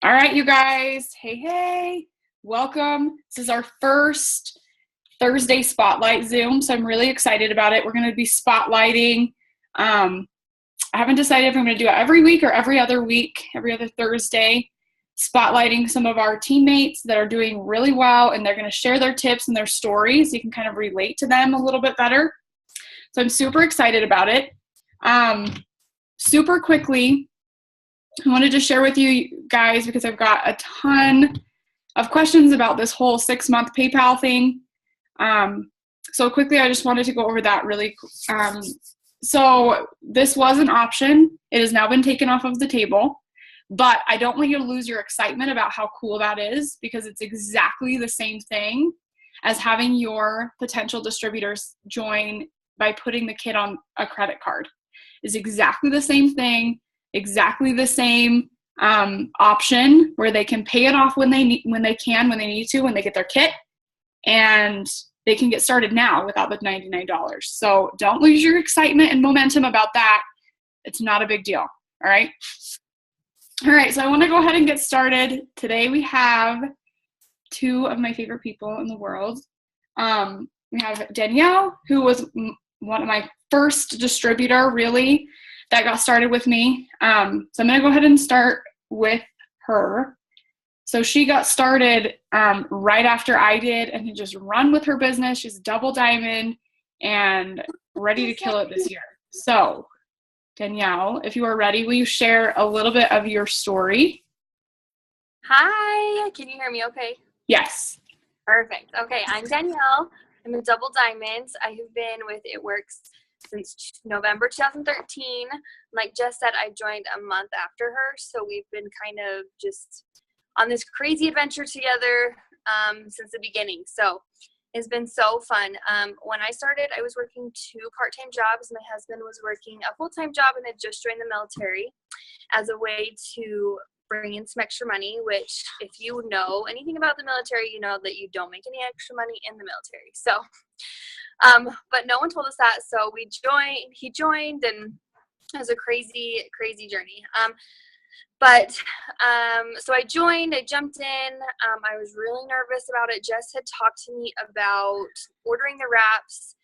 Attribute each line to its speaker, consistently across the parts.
Speaker 1: All right, you guys. Hey. Welcome. This is our first Thursday Spotlight Zoom, so I'm really excited about it. We're going to be spotlighting. I haven't decided if I'm going to do it every week or every other week, every other Thursday, spotlighting some of our teammates that are doing really well, and they're going to share their tips and their stories. You can kind of relate to them a little bit better. So I'm super excited about it. Super quickly, I wanted to share with you guys because I've got a ton of questions about this whole 6-month PayPal thing. So quickly, I just wanted to go over that really. So this was an option. It has now been taken off of the table, but I don't want you to lose your excitement about how cool that is, because it's exactly the same thing as having your potential distributors join by putting the kid on a credit card. It's exactly the same thing. Exactly the same option where they can pay it off when they need to, when they get their kit, and they can get started now without the $99. So don't lose your excitement and momentum about that. It's not a big deal. All right. So I want to go ahead and get started. Today we have two of my favorite people in the world. We have Danielle, who was one of my first distributor, really, that got started with me. So I'm going to go ahead and start with her. So she got started right after I did, and had just run with her business. She's double diamond and ready to kill it this year. So Danielle, if you are ready, will you share a little bit of your story?
Speaker 2: Hi, can you hear me okay?
Speaker 1: Yes.
Speaker 2: Perfect. Okay, I'm Danielle. I'm a double diamond. I have been with It Works since November 2013. Like Jess said, I joined a month after her, so we've been kind of just on this crazy adventure together since the beginning. So it's been so fun. When I started, I was working 2 part-time jobs. My husband was working a full-time job and had just joined the military as a way to bring in some extra money, which if you know anything about the military, you know that you don't make any extra money in the military. So but no one told us that, so he joined, and it was a crazy journey. So I joined, I jumped in. I was really nervous about it. Jess had talked to me about ordering the wraps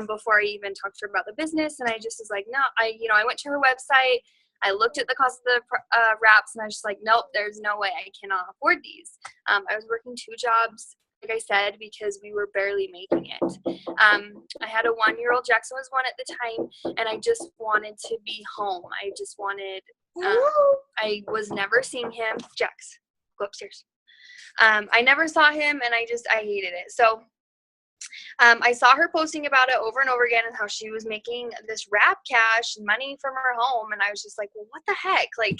Speaker 2: before I even talked to her about the business, and I just was like, no, I went to her website, I looked at the cost of the wraps, and I was just like, nope, there's no way, I cannot afford these. I was working 2 jobs, like I said, because we were barely making it. I had a 1-year-old, Jackson was 1 at the time, and I just wanted to be home. I just wanted, I was never seeing him. Jax, go upstairs. I never saw him, and I hated it. So I saw her posting about it over and over again, and how she was making this wrap cash and money from her home, and I was just like, well, what the heck? Like,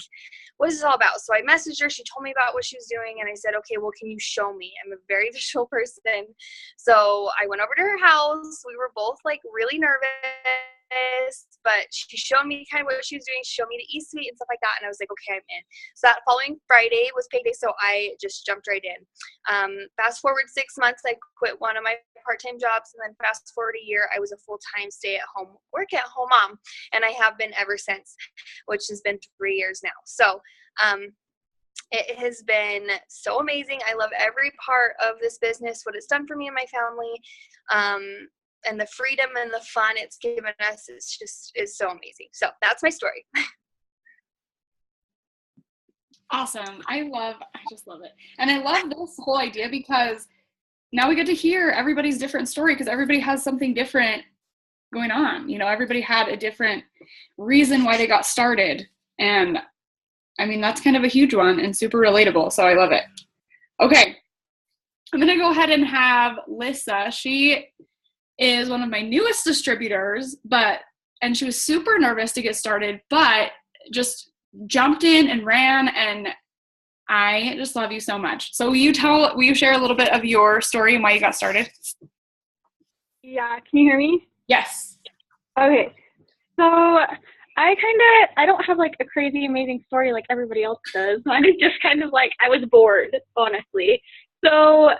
Speaker 2: what is this all about? So I messaged her. She told me about what she was doing, and I said, okay, well, can you show me? I'm a very visual person. So I went over to her house. We were both like really nervous, but she showed me kind of what she was doing. She showed me the e-suite and stuff like that, and I was like, okay, I'm in. So that following Friday was payday, so I just jumped right in. Fast forward 6 months, I quit one of my part-time jobs, and then fast forward a year, I was a full-time stay-at-home, work-at-home mom, and I have been ever since, which has been 3 years now. So it has been so amazing. I love every part of this business, what it's done for me and my family, and the freedom and the fun it's given us is so amazing. So that's my story.
Speaker 1: Awesome. I just love it. And I love this whole idea, because now we get to hear everybody's different story, because everybody has something different going on. Everybody had a different reason why they got started. And I mean, that's kind of a huge one and super relatable. So I love it. Okay. I'm going to go ahead and have Lissa. She is one of my newest distributors, and she was super nervous to get started, but just jumped in and ran, and I just love you so much. So will you share a little bit of your story and why you got started?
Speaker 3: Yeah, can you hear me?
Speaker 1: Yes.
Speaker 3: Okay, so I don't have like a crazy amazing story like everybody else does. I'm just kind of like, I was bored, honestly. So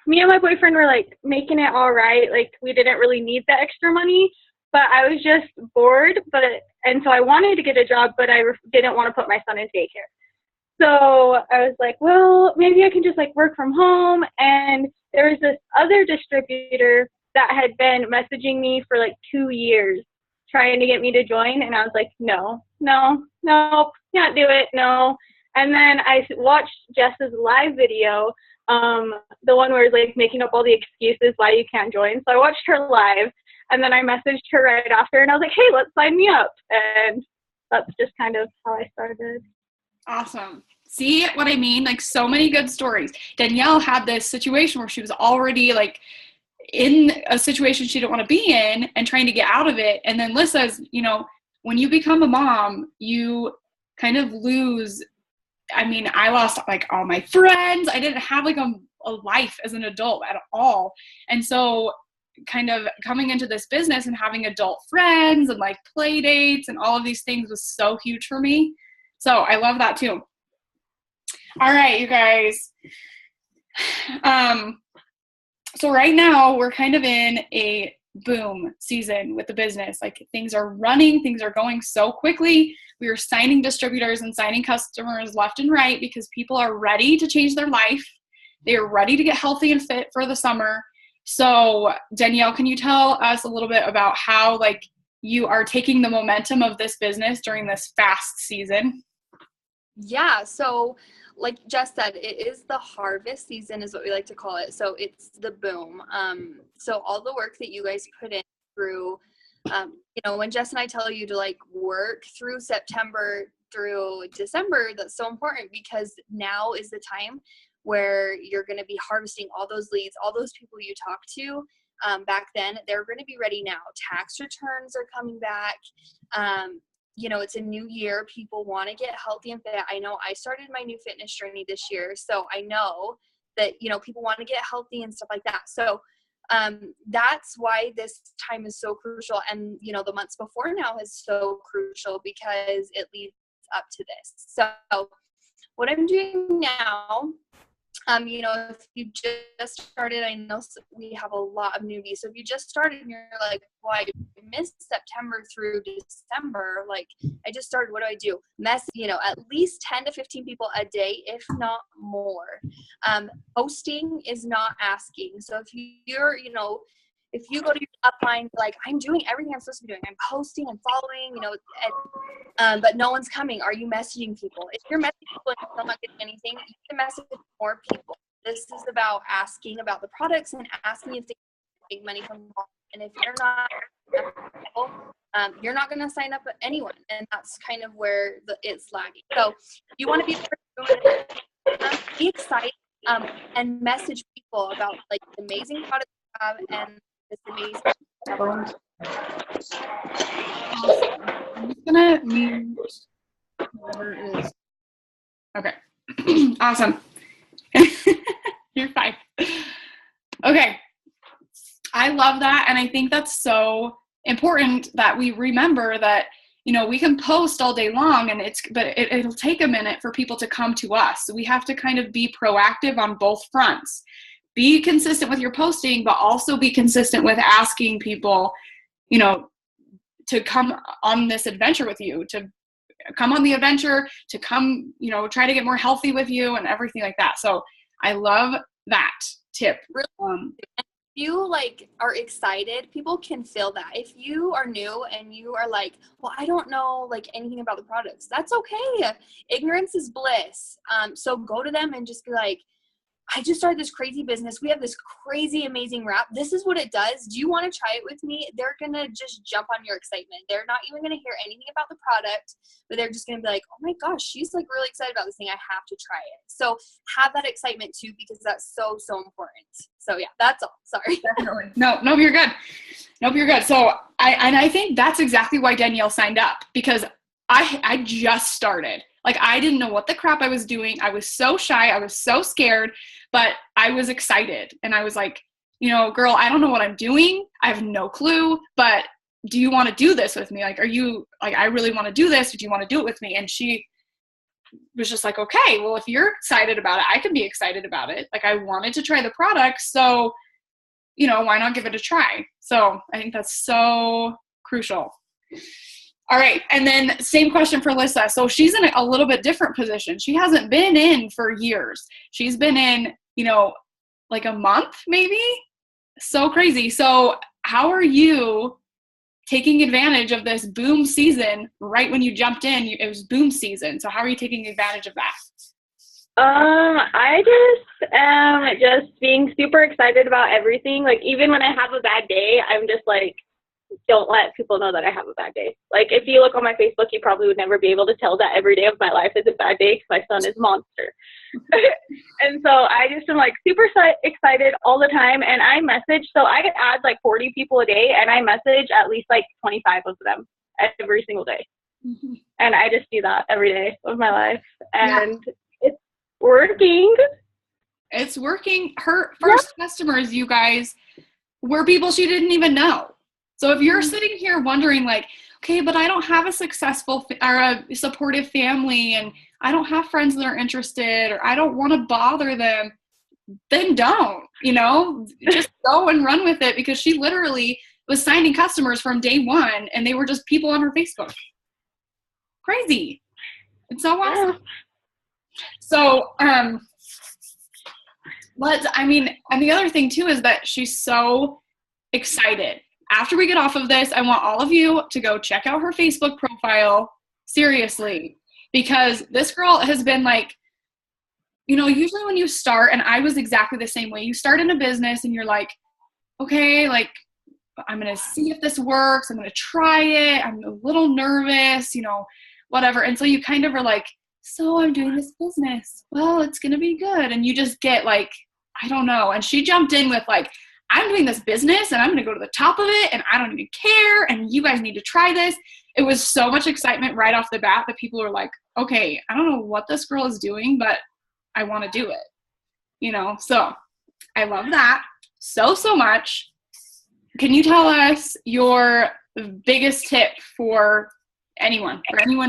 Speaker 3: me and my boyfriend were like making it all right. Like, we didn't really need the extra money, but I was just bored. And so I wanted to get a job, but I didn't want to put my son in daycare. So I was like, well, maybe I can just like work from home. And there was this other distributor that had been messaging me for like 2 years trying to get me to join. And I was like, no, can't do it. No. And then I watched Jess's live video, the one where it's like making up all the excuses why you can't join. So I watched her live, and then I messaged her right after, and I was like, hey, let's sign me up. And that's just kind of how I started.
Speaker 1: Awesome. See what I mean? Like, so many good stories. Danielle had this situation where she was already like in a situation she didn't want to be in and trying to get out of it. And then Lissa's, you know, when you become a mom, you kind of lose. I mean, I lost like all my friends. I didn't have like a life as an adult at all. And so kind of coming into this business and having adult friends and like play dates and all of these things was so huge for me. So I love that too. All right, you guys. So right now we're kind of in a boom season with the business. Like, things are running, things are going so quickly. We are signing distributors and signing customers left and right because people are ready to change their life. They are ready to get healthy and fit for the summer. So Danielle, can you tell us a little bit about how like you are taking the momentum of this business during this fast season?
Speaker 2: Yeah, so like Jess said, it is the harvest season is what we like to call it. So it's the boom. So all the work that you guys put in through, you know, when Jess and I tell you to like work through September through December, that's so important because now is the time where you're going to be harvesting all those leads, all those people you talked to back then, they're going to be ready now. Tax returns are coming back. You know, it's a new year. People want to get healthy and fit. I know I started my new fitness journey this year, so I know that, you know, people want to get healthy and stuff like that. So that's why this time is so crucial. And, you know, the months before now is so crucial because it leads up to this. So what I'm doing now, you know, if you just started, I know we have a lot of newbies. So if you just started and you're like, well, I missed September through December, like I just started, what do I do? You know, at least 10 to 15 people a day, if not more. Posting is not asking. So if you're, you know, if you go to your upline, like, I'm doing everything I'm supposed to be doing. I'm posting and following, you know, but no one's coming. Are you messaging people? If you're messaging people and you're still not getting anything, you can message more people. This is about asking about the products and asking if they can make money from them. And if you're not, you're not going to sign up anyone. And that's kind of where it's lagging. So you want to be excited and message people about like the amazing products you have and this amazing stuff.
Speaker 1: I'm just gonna mute whoever is. Okay. Awesome. You're fine. Okay. I love that. And I think that's so important that we remember that, you know, we can post all day long and it'll take a minute for people to come to us. So we have to kind of be proactive on both fronts. Be consistent with your posting, but also be consistent with asking people, you know, to come on this adventure with you, to come on the adventure, to come, you know, try to get more healthy with you and everything like that. So I love that tip.
Speaker 2: If you like are excited, people can feel that. If you are new and you are like, well, I don't know like anything about the products, that's okay. Ignorance is bliss. So go to them and just be like, I just started this crazy business. We have this crazy, amazing wrap. This is what it does. Do you want to try it with me? They're going to just jump on your excitement. They're not even going to hear anything about the product, but they're just going to be like, oh my gosh, she's like really excited about this thing. I have to try it. So have that excitement too, because that's so, so important. So yeah, that's all. Sorry.
Speaker 1: Definitely. No, you're good. Nope, you're good. So I think that's exactly why Danielle signed up, because I just started. Like, I didn't know what the crap I was doing. I was so shy. I was so scared, but I was excited. And I was like, you know, girl, I don't know what I'm doing. I have no clue, but do you want to do this with me? Like, are you like, I really want to do this. Do you want to do it with me? And she was just like, okay, well, if you're excited about it, I can be excited about it. Like, I wanted to try the product. So, you know, why not give it a try? So I think that's so crucial. All right. And then same question for Lissa. So she's in a little bit different position. She hasn't been in for years. She's been in, like a month maybe. So crazy. So how are you taking advantage of this boom season right when you jumped in? It was boom season. So how are you taking advantage of that?
Speaker 3: I just am just being super excited about everything. Like, even when I have a bad day, I'm just like, don't let people know that I have a bad day. Like, if you look on my Facebook, you probably would never be able to tell that every day of my life is a bad day because my son is a monster. And so I just am like super excited all the time. And I message, so I add like 40 people a day, and I message at least like 25 of them every single day. Mm-hmm. And I just do that every day of my life. And it's working.
Speaker 1: It's working. Her first customers, you guys, were people she didn't even know. So if you're sitting here wondering like, okay, but I don't have a successful or a supportive family, and I don't have friends that are interested, or I don't want to bother them, then don't, just go and run with it, because she literally was signing customers from day one, and they were just people on her Facebook. Crazy. It's so awesome. So, and the other thing too is that she's so excited. After we get off of this, I want all of you to go check out her Facebook profile, seriously, because this girl has been like, usually when you start, and I was exactly the same way, you start in a business and you're like, okay, like, I'm going to see if this works. I'm going to try it. I'm a little nervous, whatever. And so you kind of are like, so I'm doing this business. Well, it's going to be good. And you just get like, I don't know. And she jumped in with like, I'm doing this business and I'm going to go to the top of it, and I don't even care, and you guys need to try this. It was so much excitement right off the bat that people were like, okay, I don't know what this girl is doing, but I want to do it. So I love that so much. Can you tell us your biggest tip for anyone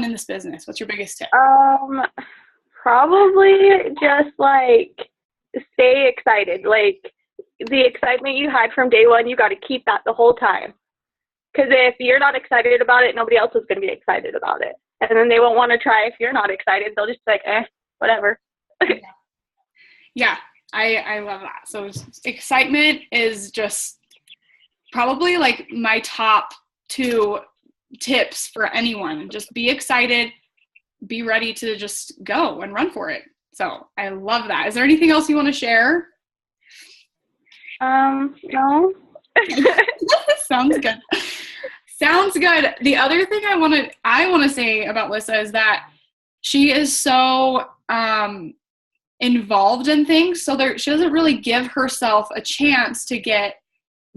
Speaker 1: in this business? What's your biggest tip?
Speaker 3: Probably just like stay excited. Like, the excitement you had from day one, you got to keep that the whole time. Because if you're not excited about it, nobody else is going to be excited about it. And then they won't want to try if you're not excited. They'll just be like, whatever.
Speaker 1: Yeah, I love that. So excitement is just probably like my top 2 tips for anyone. Just be excited, be ready to just go and run for it. So I love that. Is there anything else you want to share?
Speaker 3: No.
Speaker 1: Sounds good. Sounds good. The other thing I want to say about Lissa is that she is so involved in things, so she doesn't really give herself a chance to get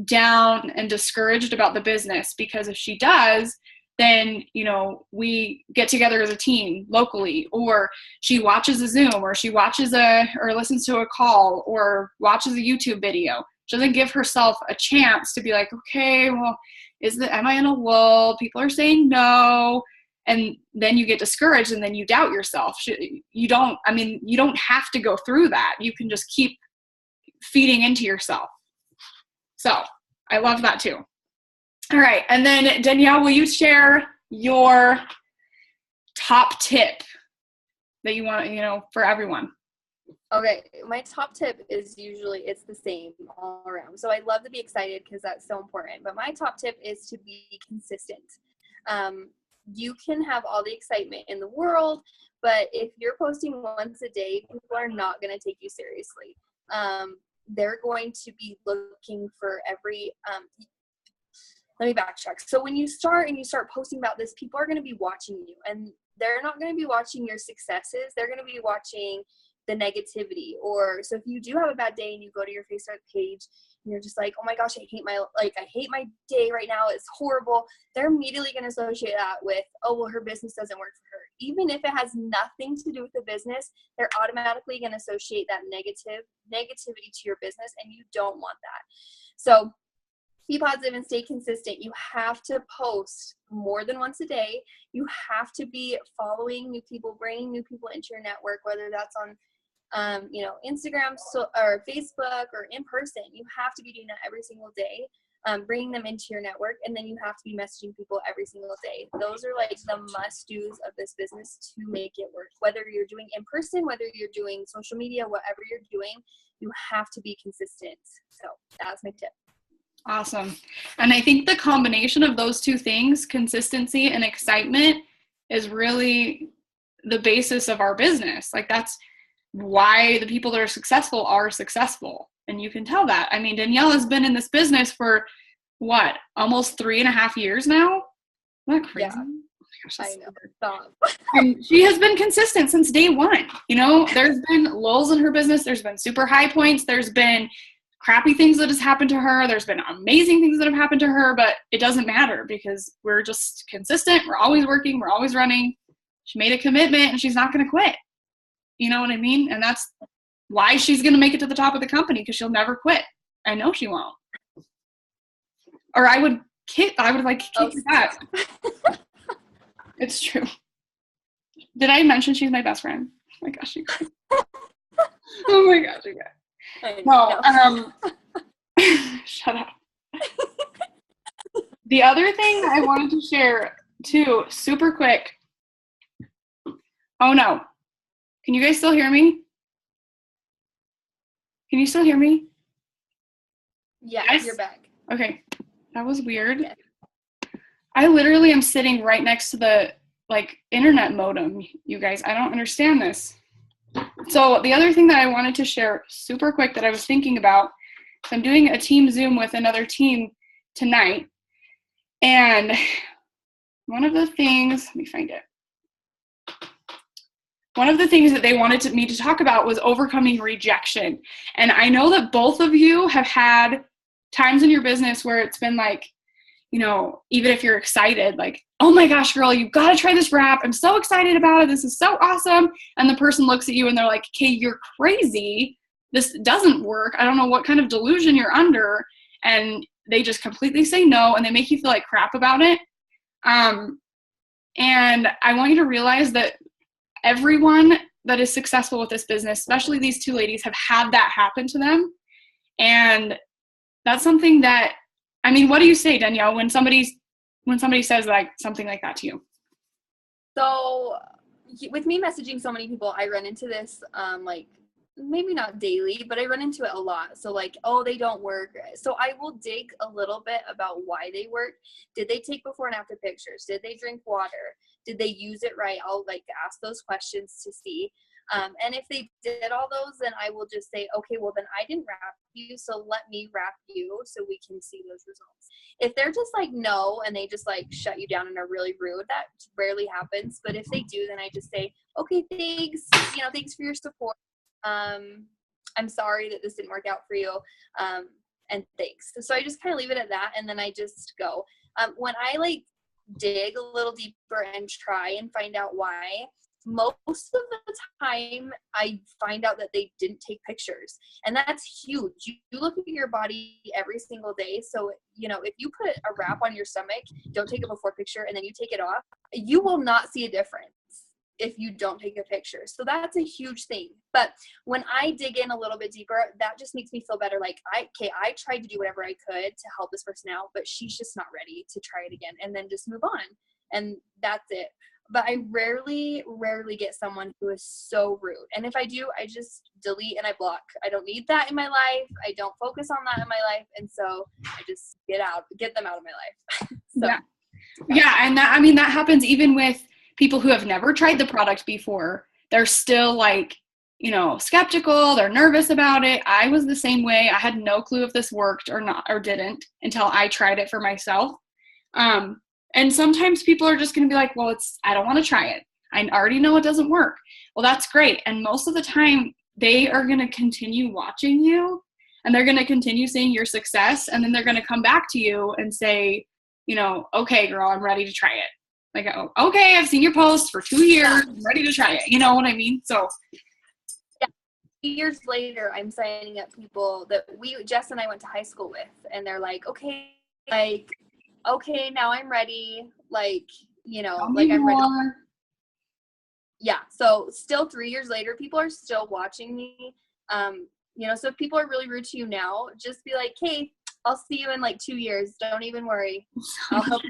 Speaker 1: down and discouraged about the business, because if she does, then we get together as a team locally, or she watches a Zoom, or she watches or listens to a call, or watches a YouTube video. She doesn't give herself a chance to be like, okay, well, am I in a lull? People are saying no. And then you get discouraged, and then you doubt yourself. You don't have to go through that. You can just keep feeding into yourself. So I love that too. All right. And then Danielle, will you share your top tip that you want, for everyone?
Speaker 2: Okay, my top tip is usually it's the same all around. So I love to be excited because that's so important. But my top tip is to be consistent. You can have all the excitement in the world, but if you're posting once a day, people are not going to take you seriously. They're going to be looking for every let me backtrack. So when you start posting about this, people are going to be watching you, and they're not going to be watching your successes. They're going to be watching the negativity. Or so if you do have a bad day and you go to your Facebook page and you're just like, oh my gosh, I hate my day right now, it's horrible, they're immediately going to associate that with, oh well, her business doesn't work for her. Even if it has nothing to do with the business, they're automatically going to associate that negativity to your business, and you don't want that. So be positive and stay consistent. You have to post more than once a day. You have to be following new people, bringing new people into your network, whether that's on Instagram or Facebook or in person. You have to be doing that every single day. bringing them into your network, and then you have to be messaging people every single day. Those are like the must-dos of this business to make it work. Whether you're doing in person, whether you're doing social media, whatever you're doing, you have to be consistent. So that's my tip.
Speaker 1: Awesome. And I think the combination of those two things, consistency and excitement, is really the basis of our business. Like, that's why the people that are successful. And you can tell that. I mean, Danielle has been in this business for what, almost 3.5 years now? Isn't that crazy?
Speaker 2: Yeah.
Speaker 1: Oh my gosh,
Speaker 2: I know. Stop.
Speaker 1: and she has been consistent since day one. You know, there's been lulls in her business. There's been super high points. There's been crappy things that has happened to her. There's been amazing things that have happened to her, but it doesn't matter because we're just consistent. We're always working. We're always running. She made a commitment and she's not going to quit. You know what I mean? And that's why she's going to make it to the top of the company, because she'll never quit. I know she won't. Or I would kick her butt. It's true. Did I mention she's my best friend? Oh my gosh, you guys. Oh my gosh, you guys. No, shut up. The other thing I wanted to share too, super quick. Oh no. Can you guys still hear me? Can you still hear me?
Speaker 2: Yeah,
Speaker 1: Yes?
Speaker 2: you're back.
Speaker 1: Okay. That was weird.
Speaker 2: Yeah.
Speaker 1: I literally am sitting right next to the internet modem, you guys. I don't understand this. So the other thing that I wanted to share super quick that I was thinking about, I'm doing a team Zoom with another team tonight. And one of the things, let me find it. One of the things that they wanted me to talk about was overcoming rejection. And I know that both of you have had times in your business where it's been like, you know, even if you're excited, like, oh my gosh, girl, you've got to try this wrap. I'm so excited about it. This is so awesome. And the person looks at you and they're like, okay, you're crazy. This doesn't work. I don't know what kind of delusion you're under. And they just completely say no, and they make you feel like crap about it. And I want you to realize that everyone that is successful with this business, especially these two ladies, have had that happen to them. And that's something that, I mean, what do you say, Danielle, when somebody says like something like that to you?
Speaker 2: So with me messaging so many people, I run into this, maybe not daily, but I run into it a lot. So like, oh, they don't work. So I will dig a little bit about why they work. Did they take before and after pictures? Did they drink water? Did they use it right? I'll ask those questions to see. And if they did all those, then I will just say, okay, well then I didn't wrap you, so let me wrap you so we can see those results. If they're just like, no, and they just shut you down and are really rude, that rarely happens. But if they do, then I just say, okay, thanks, thanks for your support. I'm sorry that this didn't work out for you. And thanks. So I just kind of leave it at that. And then I just go, when I dig a little deeper and try and find out why, most of the time I find out that they didn't take pictures, and that's huge. You look at your body every single day. So, if you put a wrap on your stomach, don't take a before picture, and then you take it off, you will not see a difference if you don't take a picture. So that's a huge thing. But when I dig in a little bit deeper, that just makes me feel better. I tried to do whatever I could to help this person out, but she's just not ready to try it again, and then just move on. And that's it. But I rarely get someone who is so rude. And if I do, I just delete and I block. I don't need that in my life. I don't focus on that in my life. And so I just get them out of my life. So,
Speaker 1: yeah. And that happens even with people who have never tried the product before. They're still skeptical. They're nervous about it. I was the same way. I had no clue if this worked or not, or didn't, until I tried it for myself. And sometimes people are just going to be like, well, I don't want to try it. I already know it doesn't work. Well, that's great. And most of the time they are going to continue watching you, and they're going to continue seeing your success. And then they're going to come back to you and say, okay, girl, I'm ready to try it. Oh, okay, I've seen your post for 2 years. I'm ready to try it. You know what I mean? So
Speaker 2: yeah. Years later, I'm signing up people that Jess and I went to high school with, and they're like, okay, now I'm ready. I'm ready. Yeah. So still 3 years later, people are still watching me. So if people are really rude to you now, just be like, hey, I'll see you in like 2 years. Don't even worry. I'll help.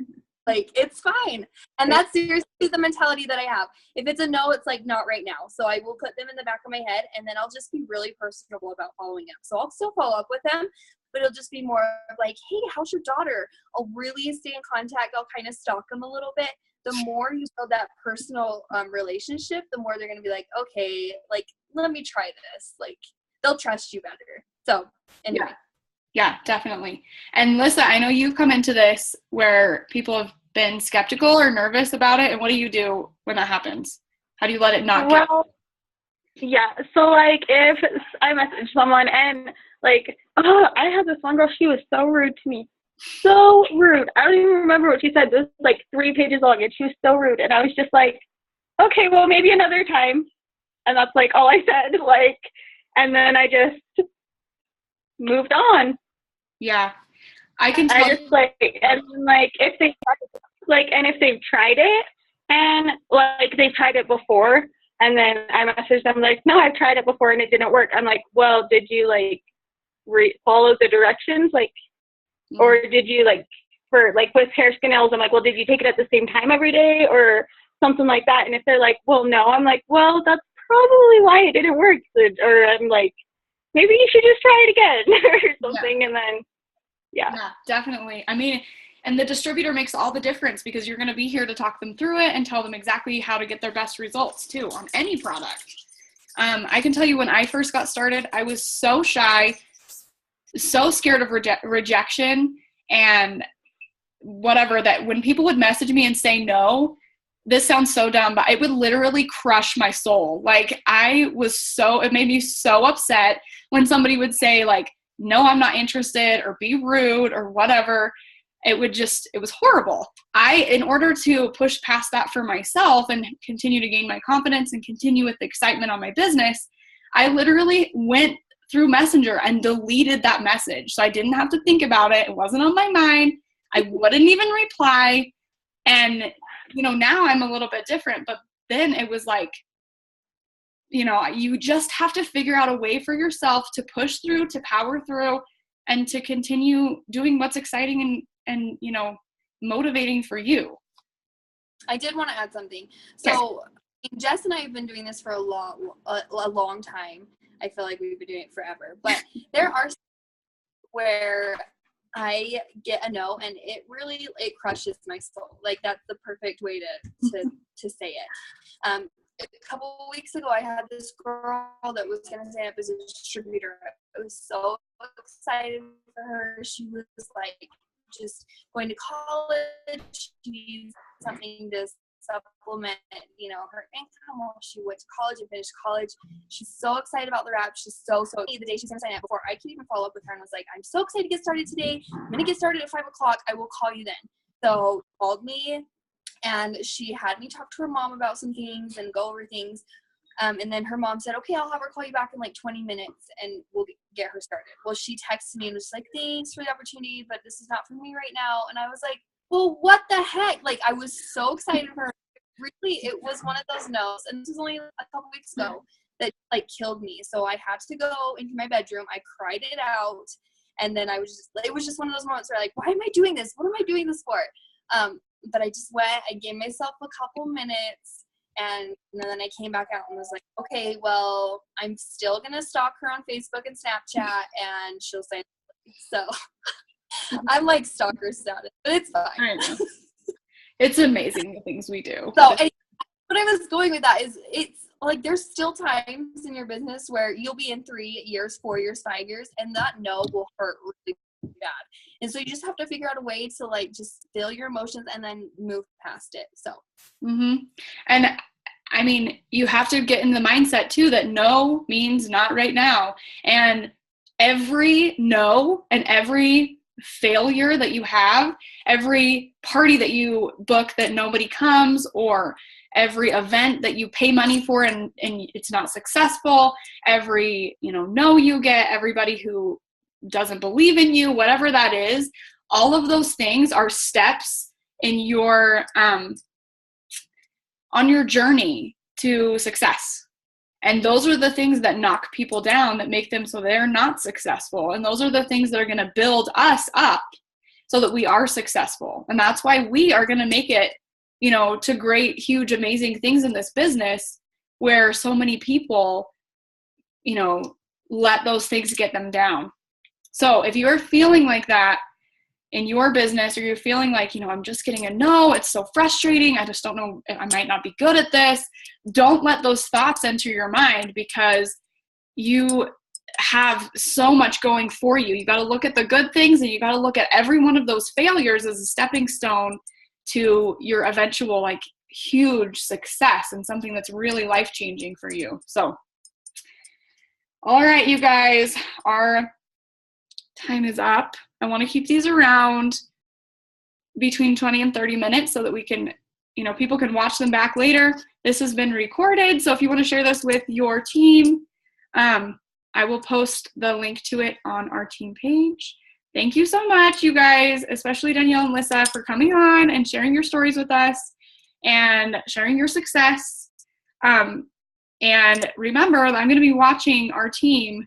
Speaker 2: Like, it's fine. And that's seriously the mentality that I have. If it's a no, it's like, not right now. So I will put them in the back of my head, and then I'll just be really personable about following up. So I'll still follow up with them, but it'll just be more of like, hey, how's your daughter? I'll really stay in contact. I'll kind of stalk them a little bit. The more you build that personal relationship, the more they're going to be like, okay, like, let me try this. Like, they'll trust you better. So anyway.
Speaker 1: Yeah, definitely. And Lissa, I know you've come into this where people have been skeptical or nervous about it. And what do you do when that happens? How do you let it not get?
Speaker 3: Well, yeah. So like if I message someone and like, oh, I had this one girl, she was so rude to me. So rude. I don't even remember what she said. This was like 3 pages long and she was so rude. And I was just like, okay, well, maybe another time. And that's like all I said. Like, and then I just moved on.
Speaker 1: Yeah, I can tell.
Speaker 3: I just like, and like if they like, and if they've tried it and like they've tried it before, and then I message them like, no, I've tried it before and it didn't work. I'm like, well, did you like follow the directions, like, or did you like for like with hair, skin, nails? I'm like, well, did you take it at the same time every day or something like that? And if they're like, well, no, I'm like, well, that's probably why it didn't work. Or I'm like, maybe you should just try it again or something. Yeah. And then. Yeah,
Speaker 1: definitely. I mean, and the distributor makes all the difference because you're going to be here to talk them through it and tell them exactly how to get their best results too on any product. I can tell you when I first got started, I was so shy, so scared of rejection and whatever, that when people would message me and say no, this sounds so dumb, but it would literally crush my soul. Like it made me so upset when somebody would say like, no, I'm not interested, or be rude or whatever. It was horrible. In order to push past that for myself and continue to gain my confidence and continue with the excitement on my business, I literally went through Messenger and deleted that message. So I didn't have to think about it. It wasn't on my mind. I wouldn't even reply. And, now I'm a little bit different, but then it was like, you just have to figure out a way for yourself to push through, to power through, and to continue doing what's exciting and motivating for you.
Speaker 2: I did want to add something. So Jess and I have been doing this for a long time. I feel like we've been doing it forever. But there are where I get a no and it crushes my soul. Like, that's the perfect way to say it. A couple of weeks ago, I had this girl that was going to sign up as a distributor. I was so excited for her. She was like just going to college. She needs something to supplement, her income while she went to college and finished college. She's so excited about the wrap. She's so the day she's going to sign up, before I could even follow up with her, and was like, I'm so excited to get started today. I'm going to get started at 5 o'clock. I will call you then. So called me. And she had me talk to her mom about some things and go over things. And then her mom said, okay, I'll have her call you back in like 20 minutes and we'll get her started. Well, she texted me and was like, thanks for the opportunity, but this is not for me right now. And I was like, well, what the heck? Like, I was so excited for her. Really, it was one of those no's. And this was only a couple weeks ago that like killed me. So I had to go into my bedroom. I cried it out. And then it was just one of those moments where like, why am I doing this? What am I doing this for? But I just went, I gave myself a couple minutes, and then I came back out and was like, okay, well, I'm still going to stalk her on Facebook and Snapchat, and she'll say, so I'm like stalker status, but it's fine.
Speaker 1: I know. It's amazing the things we do.
Speaker 2: So what I was going with that is it's like there's still times in your business where you'll be in 3 years, 4 years, 5 years, and that no will hurt really bad. And so you just have to figure out a way to like just feel your emotions and then move past it. So
Speaker 1: and I mean, you have to get in the mindset too that no means not right now, and every no and every failure that you have, every party that you book that nobody comes, or every event that you pay money for and it's not successful, every no you get, everybody who doesn't believe in you, whatever that is, all of those things are steps in your on your journey to success. And those are the things that knock people down, that make them so they're not successful. And those are the things that are going to build us up so that we are successful. And that's why we are going to make it, you know, to great, huge, amazing things in this business, where so many people, you know, let those things get them down. So if you're feeling like that in your business, or you're feeling like, you know, I'm just getting a no, it's so frustrating, I just don't know, I might not be good at this, don't let those thoughts enter your mind, because you have so much going for you. You got to look at the good things, and you got to look at every one of those failures as a stepping stone to your eventual, like, huge success and something that's really life-changing for you. So, all right, you guys, our time is up. I want to keep these around between 20 and 30 minutes so that we can, you know, people can watch them back later. This has been recorded, so if you want to share this with your team, I will post the link to it on our team page. Thank you so much, you guys, especially Danielle and Lissa, for coming on and sharing your stories with us and sharing your success. And remember, I'm going to be watching our team.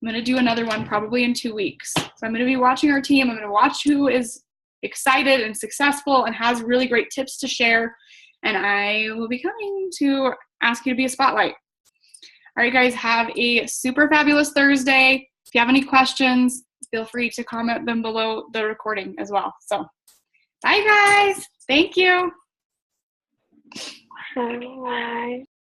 Speaker 1: I'm going to do another one probably in 2 weeks. So I'm going to be watching our team. I'm going to watch who is excited and successful and has really great tips to share. And I will be coming to ask you to be a spotlight. All right, guys, have a super fabulous Thursday. If you have any questions, feel free to comment them below the recording as well. So bye, guys. Thank you.
Speaker 3: Bye.